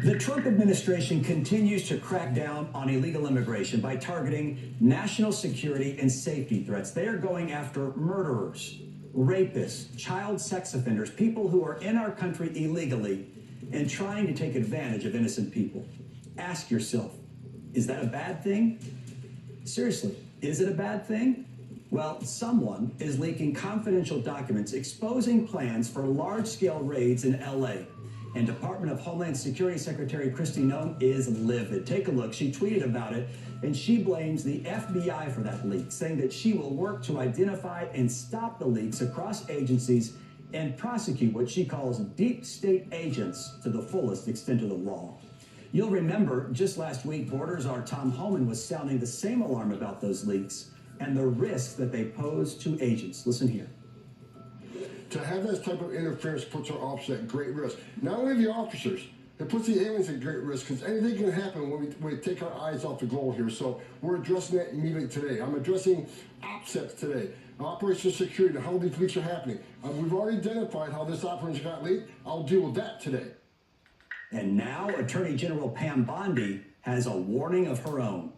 The Trump administration continues to crack down on illegal immigration by targeting national security and safety threats. They are going after murderers, rapists, child sex offenders, people who are in our country illegally and trying to take advantage of innocent people. Ask yourself, is that a bad thing? Seriously, is it a bad thing? Well, someone is leaking confidential documents exposing plans for large-scale raids in L.A., and Department of Homeland Security Secretary Kristi Noem is livid. Take a look. She tweeted about it, and she blames the FBI for that leak, saying that she will work to identify and stop the leaks across agencies and prosecute what she calls deep state agents to the fullest extent of the law. You'll remember just last week, Borders' our Tom Homan was sounding the same alarm about those leaks and the risks that they pose to agents. Listen here. To have this type of interference puts our officers at great risk. Not only the officers, it puts the aliens at great risk because anything can happen when we take our eyes off the goal here. So we're addressing that immediately today. I'm addressing OPSEC today, operational security, how these leaks are happening. We've already identified how this operation got leaked. I'll deal with that today. And now Attorney General Pam Bondi has a warning of her own.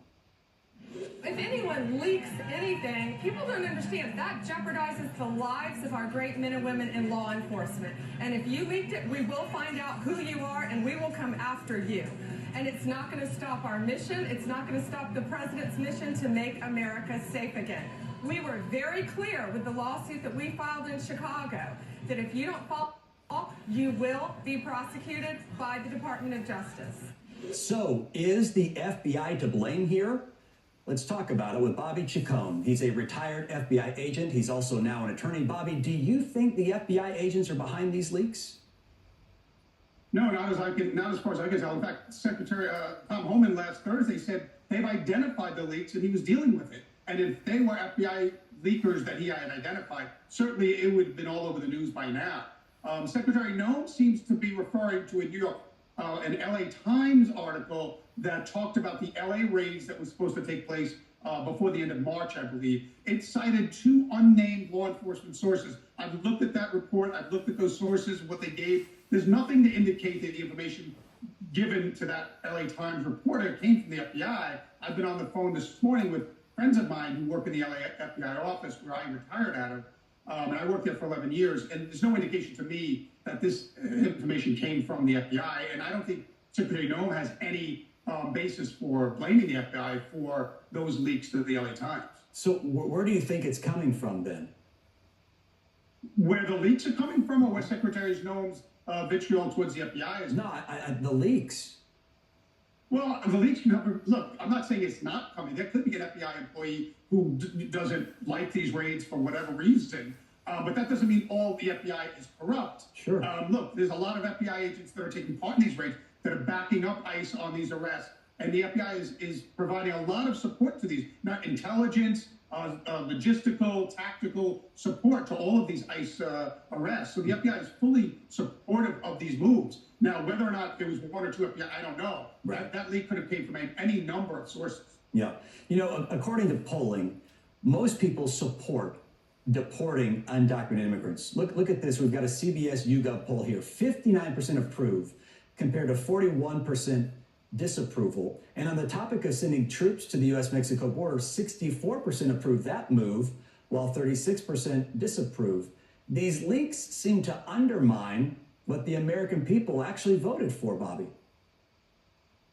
If anyone leaks anything, people don't understand that jeopardizes the lives of our great men and women in law enforcement. And if you leaked it, we will find out who you are and we will come after you. And it's not going to stop our mission. It's not going to stop the president's mission to make America safe again. We were very clear with the lawsuit that we filed in Chicago that if you don't follow the law, you will be prosecuted by the Department of Justice. So is the FBI to blame here? Let's talk about it with Bobby Chacon. He's a retired FBI agent. He's also now an attorney. Bobby, do you think the FBI agents are behind these leaks? No, not as far as I can tell. In fact, Secretary Tom Homan last Thursday said they've identified the leaks and he was dealing with it. And if they were FBI leakers that he had identified, certainly it would have been all over the news by now. Secretary Noem seems to be referring to a New York, an LA Times article that talked about the LA raids that was supposed to take place before the end of March, I believe. It cited two unnamed law enforcement sources. I've looked at that report. I've looked at those sources, what they gave. There's nothing to indicate that the information given to that LA Times reporter came from the FBI. I've been on the phone this morning with friends of mine who work in the LA FBI office where I retired out of. And I worked there for 11 years. And there's no indication to me that this information came from the FBI. And I don't think Secretary Noem has any basis for blaming the FBI for those leaks to the LA Times. So where do you think it's coming from then? Where the leaks are coming from, or where Secretary Noem's vitriol towards the FBI is? No, the leaks. Well, the leaks can come. Look, I'm not saying it's not coming. There could be an FBI employee who doesn't like these raids for whatever reason. But that doesn't mean all the FBI is corrupt. Sure. Look, there's a lot of FBI agents that are taking part in these raids that are backing up ICE on these arrests. And the FBI is providing a lot of support to these, not intelligence, logistical, tactical support to all of these ICE arrests. So the FBI is fully supportive of these moves. Now, whether or not there was one or two FBI, I don't know. Right. That leak could have came from any number of sources. Yeah. You know, according to polling, most people support deporting undocumented immigrants. Look at this. We've got a CBS YouGov poll here. 59% approve compared to 41% disapproval. And on the topic of sending troops to the U.S.-Mexico border, 64% approve that move, while 36% disapprove. These leaks seem to undermine what the American people actually voted for, Bobby.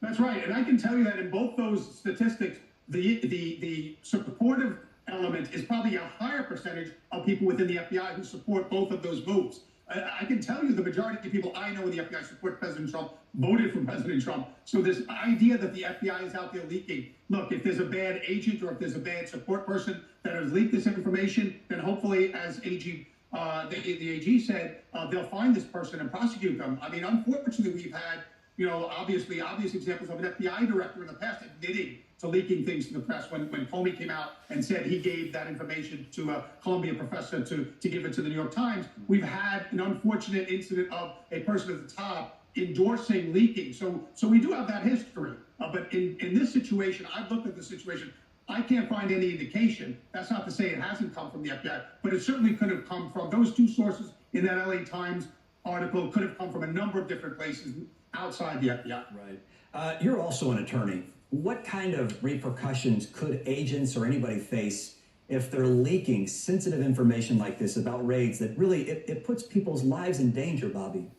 That's right. And I can tell you that in both those statistics, the supportive element is probably a higher percentage of people within the FBI who support both of those moves. I can tell you the majority of the people I know in the FBI support President Trump voted for President Trump. So this idea that the FBI is out there leaking, look, if there's a bad agent or if there's a bad support person that has leaked this information, then hopefully, as AG, the AG said, they'll find this person and prosecute them. I mean, unfortunately, we've had, obvious examples of an FBI director in the past admitting to leaking things to the press when Comey came out and said he gave that information to a Columbia professor to give it to the New York Times. We've had an unfortunate incident of a person at the top endorsing leaking. So we do have that history. But in this situation, I've looked at the situation. I can't find any indication. That's not to say it hasn't come from the FBI, but it certainly could have come from those two sources in that LA Times article, could have come from a number of different places. outside the FBI. Right. You're also an attorney. What kind of repercussions could agents or anybody face if they're leaking sensitive information like this about raids that really it puts people's lives in danger, Bobby?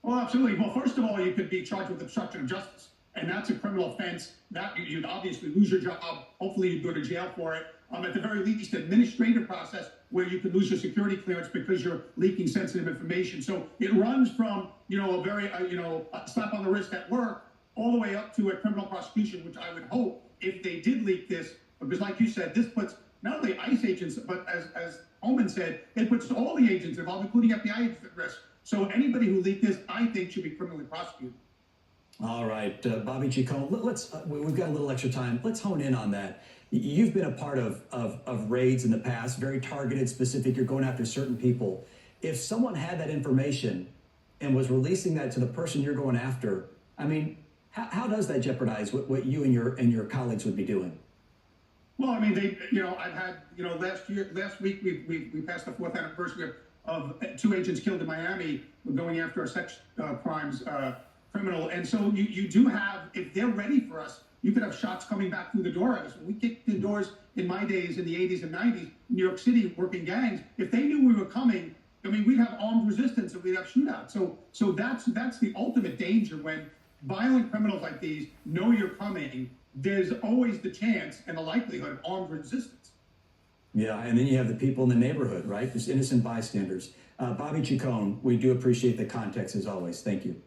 Well, absolutely. Well, first of all, you could be charged with obstruction of justice, and that's a criminal offense. That you'd obviously lose your job. Hopefully, you'd go to jail for it. At the very least, administrative process where you could lose your security clearance because you're leaking sensitive information. So it runs from a very a slap on the wrist at work all the way up to a criminal prosecution, which I would hope if they did leak this, because like you said, this puts not only ICE agents, but as Oman said, it puts all the agents involved, including FBI agents, at risk. So anybody who leaked this, I think, should be criminally prosecuted. All right, Bobby Chacon, we've got a little extra time. Let's hone in on that. You've been a part of raids in the past, very targeted, specific. You're going after certain people. If someone had that information and was releasing that to the person you're going after, I mean, how does that jeopardize what you and your colleagues would be doing? Well, I mean, I've had, last week we passed the 4th anniversary of 2 agents killed in Miami going after a sex crimes criminal. And so you do have, if they're ready for us, you could have shots coming back through the door at us. When we kicked in doors in my days in the 80s and 90s, New York City working gangs, if they knew we were coming, I mean, we'd have armed resistance and we'd have shootouts. So that's the ultimate danger when violent criminals like these know you're coming. There's always the chance and the likelihood of armed resistance. Yeah, and then you have the people in the neighborhood, right? Just innocent bystanders. Bobby Chacon, we do appreciate the context as always. Thank you.